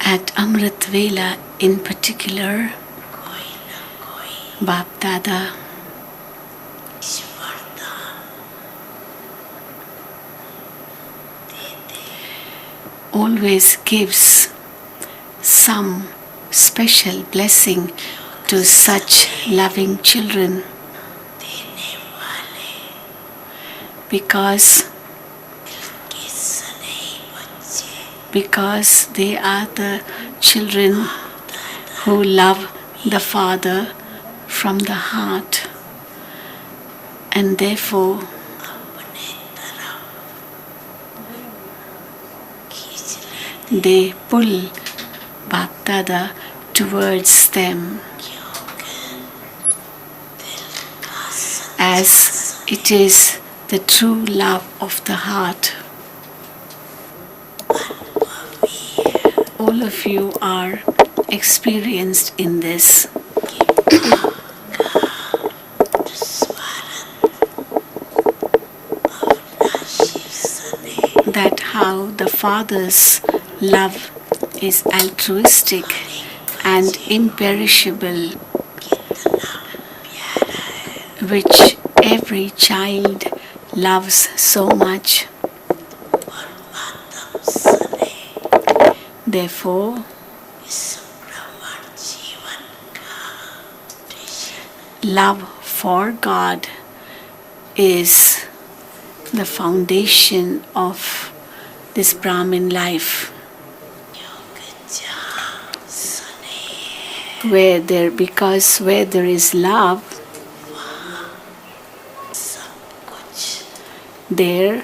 At Amrit Vela in particular, Bap Dada always gives some special blessing to such loving children, because they are the children who love the Father from the heart, and therefore they pull Bap Dada towards them, as it is the true love of the heart. All of you are experienced in this. That how the Father's love is altruistic and imperishable, which every child loves so much. Therefore, love for God is the foundation of this Brahmin life, because where there is love, there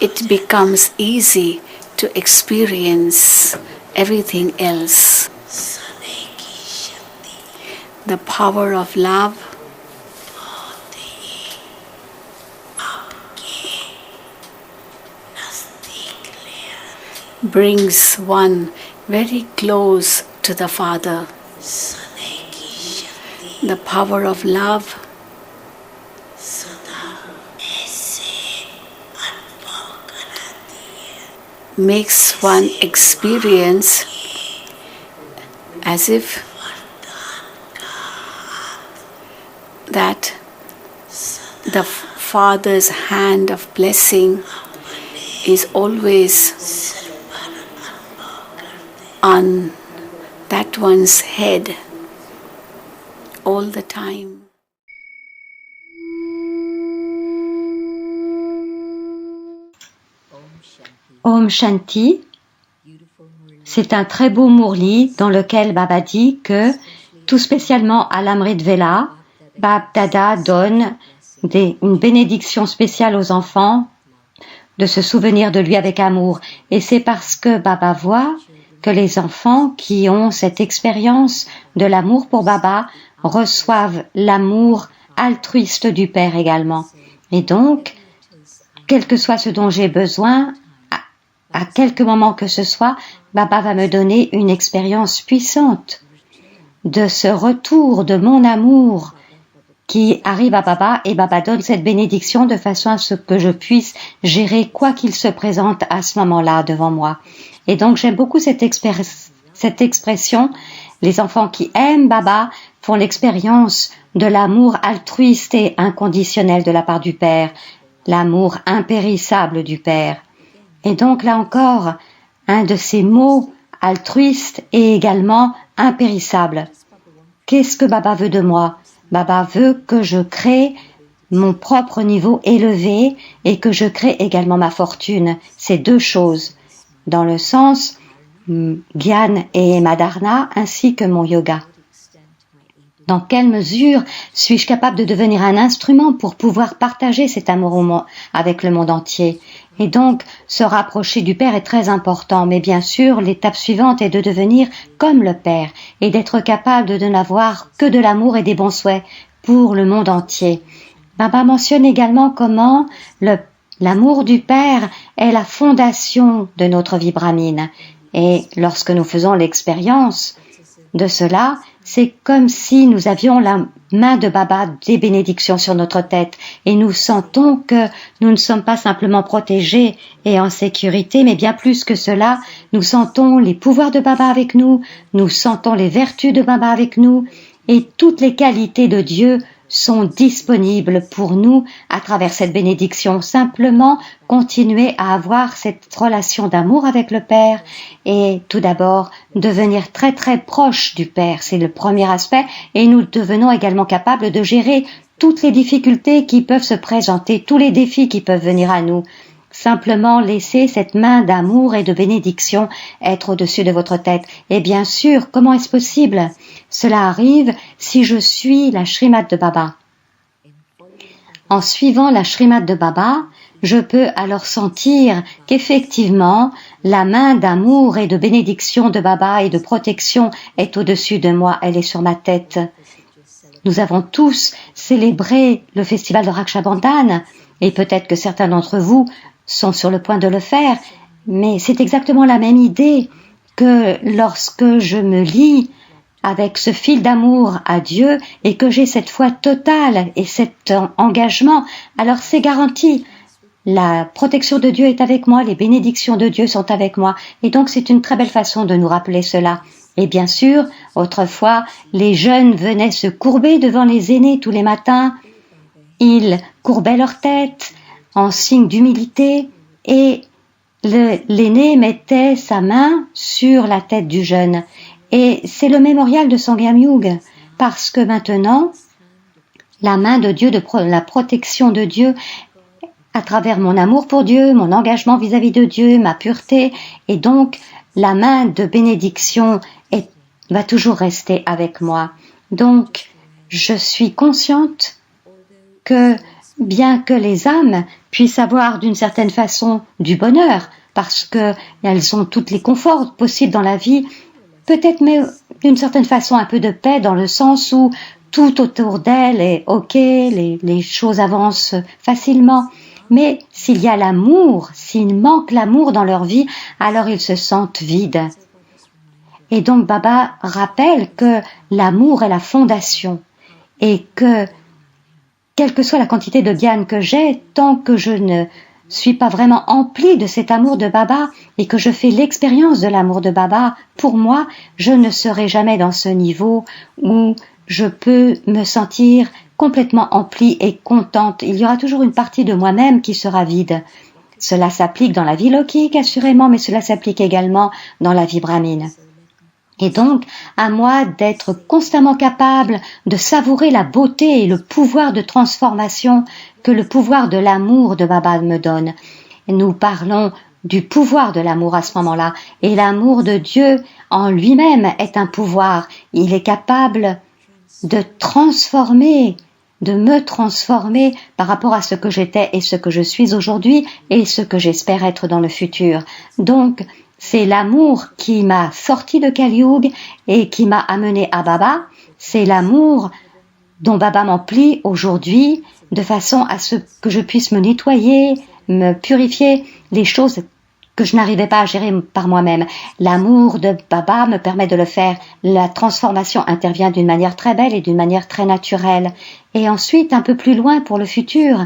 it becomes easy to experience everything else. The power of love brings one very close to the Father. The power of love makes one experience as if that the Father's hand of blessing is always on that one's head all the time. Om Shanti, c'est un très beau Murli dans lequel Baba dit que, tout spécialement à l'Amrit Vela, Bap Dada donne une bénédiction spéciale aux enfants de se souvenir de lui avec amour. Et c'est parce que Baba voit que les enfants qui ont cette expérience de l'amour pour Baba reçoivent l'amour altruiste du Père également. Et donc, quel que soit ce dont j'ai besoin, à quelque moment que ce soit, Baba va me donner une expérience puissante de ce retour de mon amour qui arrive à Baba, et Baba donne cette bénédiction de façon à ce que je puisse gérer quoi qu'il se présente à ce moment-là devant moi. Et donc j'aime beaucoup cette expression. Les enfants qui aiment Baba font l'expérience de l'amour altruiste et inconditionnel de la part du Père, l'amour impérissable du Père. Et donc là encore, un de ces mots altruiste et également impérissable. Qu'est-ce que Baba veut de moi? Baba veut que je crée mon propre niveau élevé et que je crée également ma fortune. C'est deux choses, dans le sens Gyan et Madharna ainsi que mon yoga. Dans quelle mesure suis-je capable de devenir un instrument pour pouvoir partager cet amour avec le monde entier? Et donc, se rapprocher du Père est très important, mais bien sûr, l'étape suivante est de devenir comme le Père et d'être capable de n'avoir que de l'amour et des bons souhaits pour le monde entier. Baba mentionne également comment l'amour du Père est la fondation de notre vie brahmine. Et lorsque nous faisons l'expérience de cela, C'est comme si nous avions la main de Baba des bénédictions sur notre tête et nous sentons que nous ne sommes pas simplement protégés et en sécurité, mais bien plus que cela, nous sentons les pouvoirs de Baba avec nous, nous sentons les vertus de Baba avec nous et toutes les qualités de Dieu sont disponibles pour nous à travers cette bénédiction. Simplement, continuer à avoir cette relation d'amour avec le Père et tout d'abord devenir très très proche du Père. C'est le premier aspect et nous devenons également capables de gérer toutes les difficultés qui peuvent se présenter, tous les défis qui peuvent venir à nous. Simplement laisser cette main d'amour et de bénédiction être au-dessus de votre tête. Et bien sûr, comment est-ce possible? Cela arrive si je suis la Shrimad de Baba. En suivant la Shrimad de Baba, je peux alors sentir qu'effectivement, la main d'amour et de bénédiction de Baba et de protection est au-dessus de moi, elle est sur ma tête. Nous avons tous célébré le festival de Raksha Bandhan et peut-être que certains d'entre vous sont sur le point de le faire, mais c'est exactement la même idée que lorsque je me lie avec ce fil d'amour à Dieu et que j'ai cette foi totale et cet engagement, alors c'est garanti. La protection de Dieu est avec moi, les bénédictions de Dieu sont avec moi et donc c'est une très belle façon de nous rappeler cela. Et bien sûr, autrefois, les jeunes venaient se courber devant les aînés tous les matins, ils courbaient leur tête en signe d'humilité et l'aîné mettait sa main sur la tête du jeune. Et c'est le mémorial de Sangyam Yuga, parce que maintenant, la main de Dieu, la protection de Dieu, à travers mon amour pour Dieu, mon engagement vis-à-vis de Dieu, ma pureté, et donc la main de bénédiction va toujours rester avec moi. Donc, je suis consciente que bien que les âmes puissent avoir d'une certaine façon du bonheur, parce qu'elles ont tous les conforts possibles dans la vie, peut-être mais d'une certaine façon un peu de paix dans le sens où tout autour d'elles est ok, les choses avancent facilement. Mais s'il y a l'amour, s'il manque l'amour dans leur vie, alors ils se sentent vides. Et donc Baba rappelle que l'amour est la fondation et que quelle que soit la quantité de gyan que j'ai, tant que je ne suis pas vraiment emplie de cet amour de Baba et que je fais l'expérience de l'amour de Baba, pour moi, je ne serai jamais dans ce niveau où je peux me sentir complètement emplie et contente. Il y aura toujours une partie de moi-même qui sera vide. Cela s'applique dans la vie lokique, assurément, mais cela s'applique également dans la vie brahmine. Et donc, à moi d'être constamment capable de savourer la beauté et le pouvoir de transformation que le pouvoir de l'amour de Baba me donne. Nous parlons du pouvoir de l'amour à ce moment-là. Et l'amour de Dieu en lui-même est un pouvoir. Il est capable de transformer, de me transformer par rapport à ce que j'étais et ce que je suis aujourd'hui et ce que j'espère être dans le futur. Donc, c'est l'amour qui m'a sorti de Kali Yuga et qui m'a amené à Baba. C'est l'amour dont Baba m'emplit aujourd'hui de façon à ce que je puisse me nettoyer, me purifier les choses que je n'arrivais pas à gérer par moi-même. L'amour de Baba me permet de le faire. La transformation intervient d'une manière très belle et d'une manière très naturelle. Et ensuite, un peu plus loin pour le futur,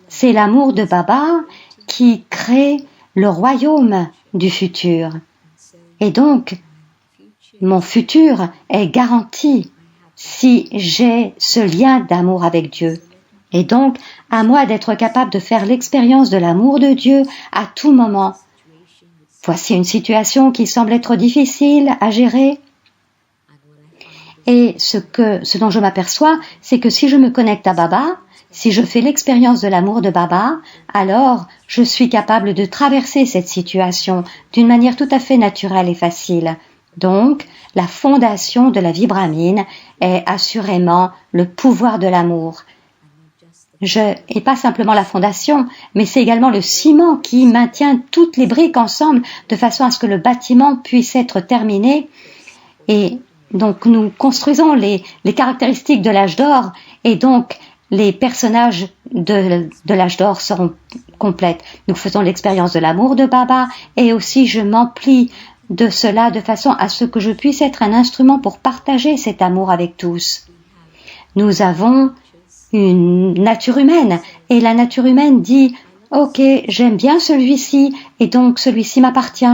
c'est l'amour de Baba qui crée le royaume du futur. Et donc, mon futur est garanti si j'ai ce lien d'amour avec Dieu. Et donc, à moi d'être capable de faire l'expérience de l'amour de Dieu à tout moment. Voici une situation qui semble être difficile à gérer. Et ce dont je m'aperçois, c'est que si je me connecte à Baba, si je fais l'expérience de l'amour de Baba, alors je suis capable de traverser cette situation d'une manière tout à fait naturelle et facile. Donc, la fondation de la vie brahmine est assurément le pouvoir de l'amour. Et pas simplement la fondation, mais c'est également le ciment qui maintient toutes les briques ensemble de façon à ce que le bâtiment puisse être terminé. Et donc, nous construisons les caractéristiques de l'âge d'or et donc les personnages de l'âge d'or seront complètes. Nous faisons l'expérience de l'amour de Baba et aussi je m'emplis de cela de façon à ce que je puisse être un instrument pour partager cet amour avec tous. Nous avons une nature humaine et la nature humaine dit « Ok, j'aime bien celui-ci et donc celui-ci m'appartient. »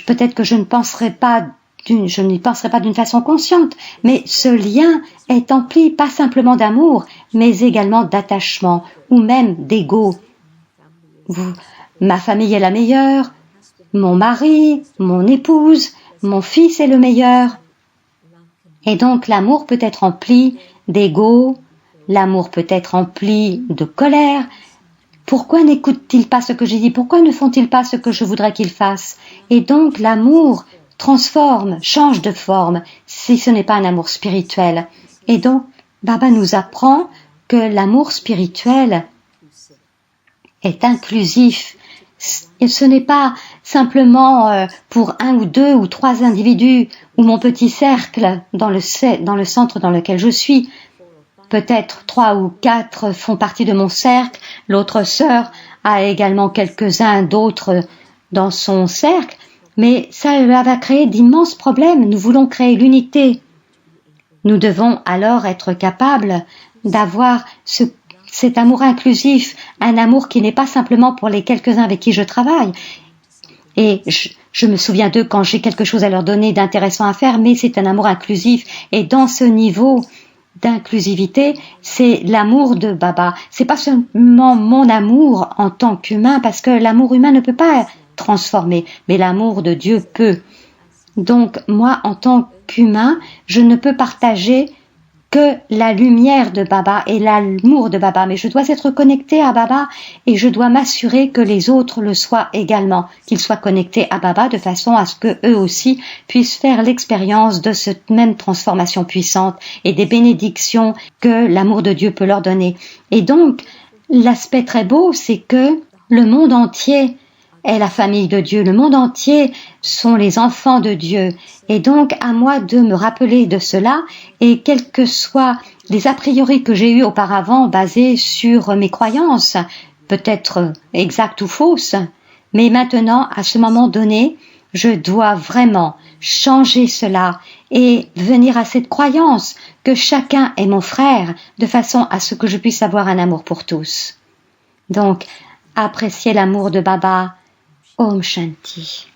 Peut-être que je n'y penserai pas d'une façon consciente, mais ce lien est empli pas simplement d'amour, mais également d'attachement ou même d'ego. Ma famille est la meilleure, mon mari, mon épouse, mon fils est le meilleur. Et donc l'amour peut être empli d'ego, l'amour peut être empli de colère. Pourquoi n'écoutent-ils pas ce que j'ai dit? Pourquoi ne font-ils pas ce que je voudrais qu'ils fassent? Et donc l'amour transforme, change de forme, si ce n'est pas un amour spirituel. Et donc Baba nous apprend que l'amour spirituel est inclusif. Ce n'est pas simplement pour un ou deux ou trois individus ou mon petit cercle dans le centre dans lequel je suis. Peut-être 3 ou 4 font partie de mon cercle, l'autre sœur a également quelques-uns d'autres dans son cercle, mais ça va créer d'immenses problèmes. Nous voulons créer l'unité. Nous devons alors être capables d'avoir cet amour inclusif, un amour qui n'est pas simplement pour les quelques-uns avec qui je travaille. Et je me souviens d'eux quand j'ai quelque chose à leur donner d'intéressant à faire, mais c'est un amour inclusif. Et dans ce niveau d'inclusivité, c'est l'amour de Baba. C'est pas seulement mon amour en tant qu'humain, parce que l'amour humain ne peut pas transformer, mais l'amour de Dieu peut. Donc, moi, en tant qu'humain, je ne peux partager que la lumière de Baba et l'amour de Baba, mais je dois être connecté à Baba et je dois m'assurer que les autres le soient également, qu'ils soient connectés à Baba de façon à ce que eux aussi puissent faire l'expérience de cette même transformation puissante et des bénédictions que l'amour de Dieu peut leur donner. Et donc, l'aspect très beau, c'est que le monde entier est la famille de Dieu. Le monde entier sont les enfants de Dieu. Et donc, à moi de me rappeler de cela, et quels que soient les a priori que j'ai eus auparavant basés sur mes croyances, peut-être exactes ou fausses, mais maintenant, à ce moment donné, je dois vraiment changer cela et venir à cette croyance que chacun est mon frère, de façon à ce que je puisse avoir un amour pour tous. Donc, appréciez l'amour de Baba. Om Shanti.